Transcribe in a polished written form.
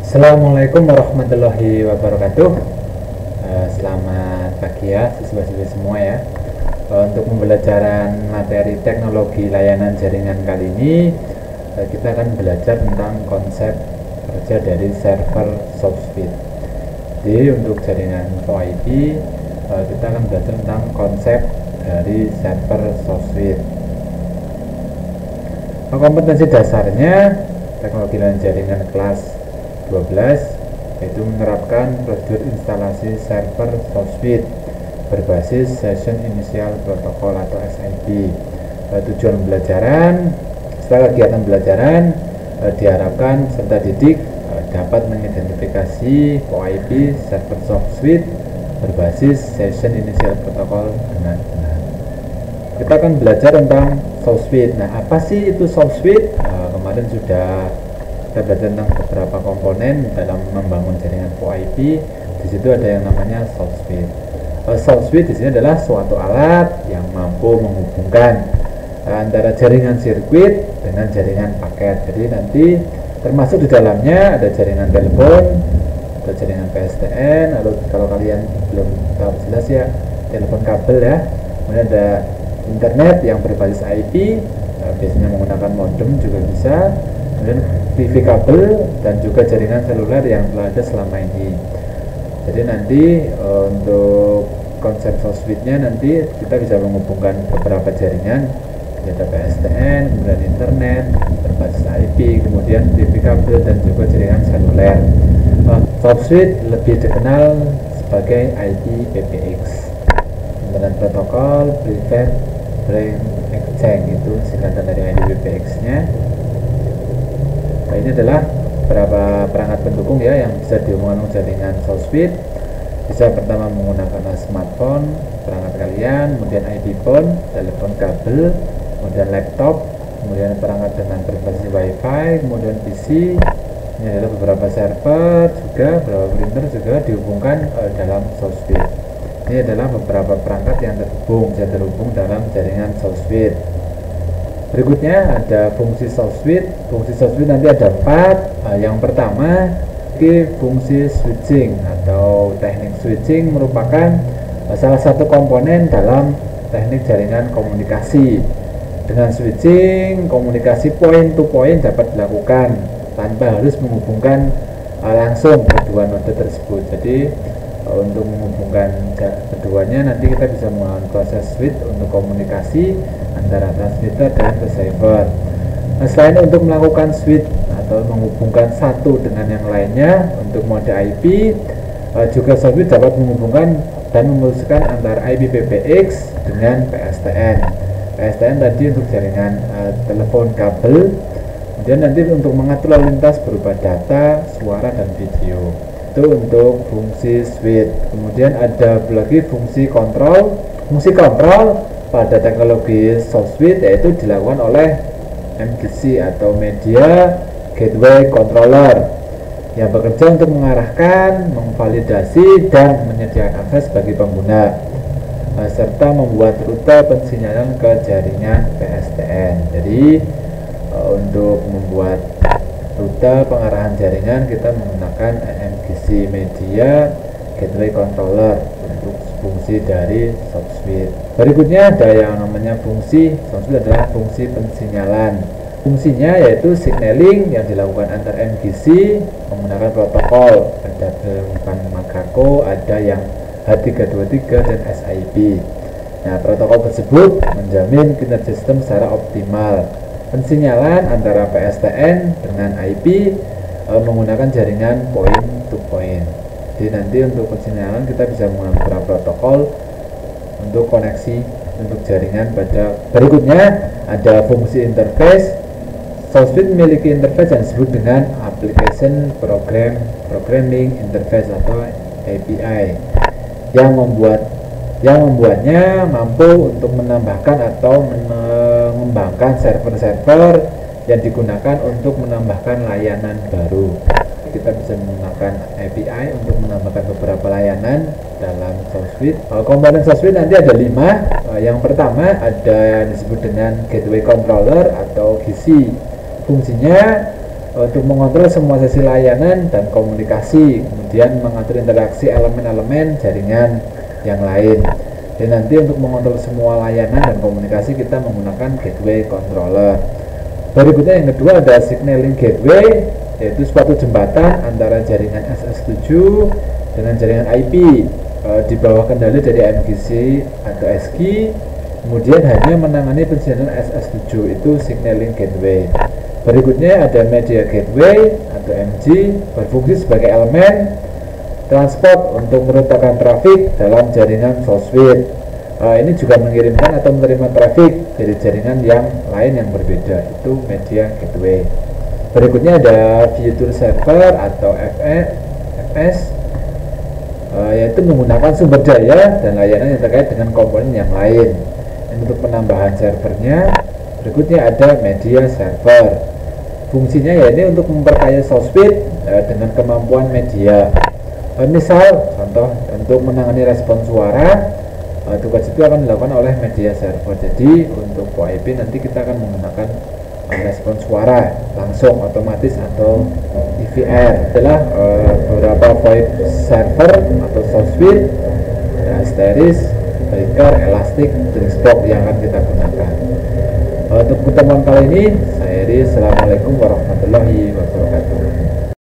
Assalamualaikum warahmatullahi wabarakatuh. Selamat pagi ya siswa-siswi semua ya. Untuk pembelajaran materi teknologi layanan jaringan kali ini, kita akan belajar tentang konsep kerja dari server SoftSuite. Jadi untuk jaringan VoIP, kita akan belajar tentang konsep dari server SoftSuite. Kompetensi dasarnya teknologi layanan jaringan kelas 12 yaitu menerapkan prosedur instalasi server SoftSuite berbasis Session Initial Protocol atau SIP. Tujuan pembelajaran, setelah kegiatan pembelajaran diharapkan peserta didik dapat mengidentifikasi VoIP server SoftSuite berbasis Session Initial Protocol dengan benar. Kita akan belajar tentang SoftSuite. Nah, apa sih itu SoftSuite? Kemarin sudah kita belajar tentang beberapa komponen dalam membangun jaringan VoIP. Di situ ada yang namanya SoftSuite. SoftSuite di sini adalah suatu alat yang mampu menghubungkan antara jaringan sirkuit dengan jaringan paket. Jadi nanti termasuk di dalamnya ada jaringan telepon atau jaringan PSTN, lalu kalau kalian belum tahu jelas ya telepon kabel ya. Kemudian ada internet yang berbasis IP, biasanya menggunakan modem juga bisa. Kemudian TV kabel dan juga jaringan seluler yang telah ada selama ini. Jadi nanti untuk konsep SoftSuite-nya nanti kita bisa menghubungkan beberapa jaringan, ada PSTN, kemudian internet berbasis IP, kemudian TV kabel dan juga jaringan seluler. SoftSuite lebih dikenal sebagai IPPX, Internet Protocol Private Branch Exchange, itu singkatan dari IPPX-nya. Nah, ini adalah beberapa perangkat pendukung ya yang bisa dihubungkan jaringan SoftSuite. Bisa pertama menggunakan smartphone, perangkat kalian, kemudian IP phone, telepon kabel, kemudian laptop, kemudian perangkat dengan berbasis WiFi, kemudian PC. Ini adalah beberapa server juga, beberapa printer juga dihubungkan dalam SoftSuite. Ini adalah beberapa perangkat yang bisa terhubung dalam jaringan SoftSuite. Berikutnya ada fungsi SoftSuite. Fungsi SoftSuite nanti ada 4. Yang pertama, fungsi switching atau teknik switching merupakan salah satu komponen dalam teknik jaringan komunikasi. Dengan switching, komunikasi point to point dapat dilakukan tanpa harus menghubungkan langsung kedua node tersebut. Jadi untuk menghubungkan keduanya nanti kita bisa menggunakan proses switch untuk komunikasi antara transmitter dan receiver. Nah, selain untuk melakukan switch atau menghubungkan satu dengan yang lainnya untuk mode IP, juga SoftSuite dapat menghubungkan dan memutuskan antara IPPX dengan PSTN. PSTN tadi untuk jaringan telepon kabel, kemudian nanti untuk mengatur lalu lintas berupa data, suara, dan video. Itu untuk fungsi switch. Kemudian ada lagi fungsi kontrol. Fungsi kontrol pada teknologi SoftSuite yaitu dilakukan oleh MGC atau Media Gateway Controller yang bekerja untuk mengarahkan, memvalidasi, dan menyediakan akses bagi pengguna serta membuat rute pensinyalan ke jaringan PSTN. Jadi untuk membuat rute pengarahan jaringan kita menggunakan MGC Media Gateway Controller untuk fungsi dari SoftSuite. Berikutnya ada yang namanya fungsi SoftSuite adalah fungsi pensinyalan. Fungsinya yaitu signaling yang dilakukan antar MGC menggunakan protokol, ada bukan Makako, ada yang H323 dan SIP. Nah, protokol tersebut menjamin kinerja sistem secara optimal. Pensinyalan antara PSTN dengan IP menggunakan jaringan point to point. Jadi nanti untuk pensinyalan kita bisa menggunakan beberapa protokol untuk koneksi untuk jaringan pada berikutnya ada fungsi interface. SoftSuite memiliki interface yang disebut dengan Application Programming Interface atau API yang membuatnya mampu untuk menambahkan atau mengembangkan server-server yang digunakan untuk menambahkan layanan baru. Kita bisa menggunakan API untuk menambahkan beberapa layanan dalam SoftSuite. Komponen SoftSuite nanti ada 5. Yang pertama ada yang disebut dengan Gateway Controller atau GC. Fungsinya untuk mengontrol semua sesi layanan dan komunikasi, kemudian mengatur interaksi elemen-elemen jaringan yang lain. Dan nanti untuk mengontrol semua layanan dan komunikasi kita menggunakan gateway controller. Berikutnya yang kedua ada signaling gateway, yaitu suatu jembatan antara jaringan SS7 dengan jaringan IP di bawah kendali dari MGC atau SG, kemudian hanya menangani pensianan SS7, itu signaling gateway. Berikutnya ada media gateway atau MG, berfungsi sebagai elemen transport untuk merutakan trafik dalam jaringan source switch. Ini juga mengirimkan atau menerima trafik dari jaringan yang lain yang berbeda, itu media gateway. Berikutnya ada future server atau FS, yaitu menggunakan sumber daya dan layanan yang terkait dengan komponen yang lain. Dan untuk penambahan servernya, berikutnya ada media server. Fungsinya yaitu untuk memperkaya source switch dengan kemampuan media. Misal contoh untuk menangani respon suara, tugas itu akan dilakukan oleh media server. Jadi untuk VoIP nanti kita akan menggunakan respon suara langsung otomatis atau EVR. Adalah beberapa VoIP server atau source switch, Asteris, Breaker, Elastic, Drinkstock yang akan kita gunakan. Untuk pertemuan kali ini saya Eri, assalamualaikum warahmatullahi wabarakatuh.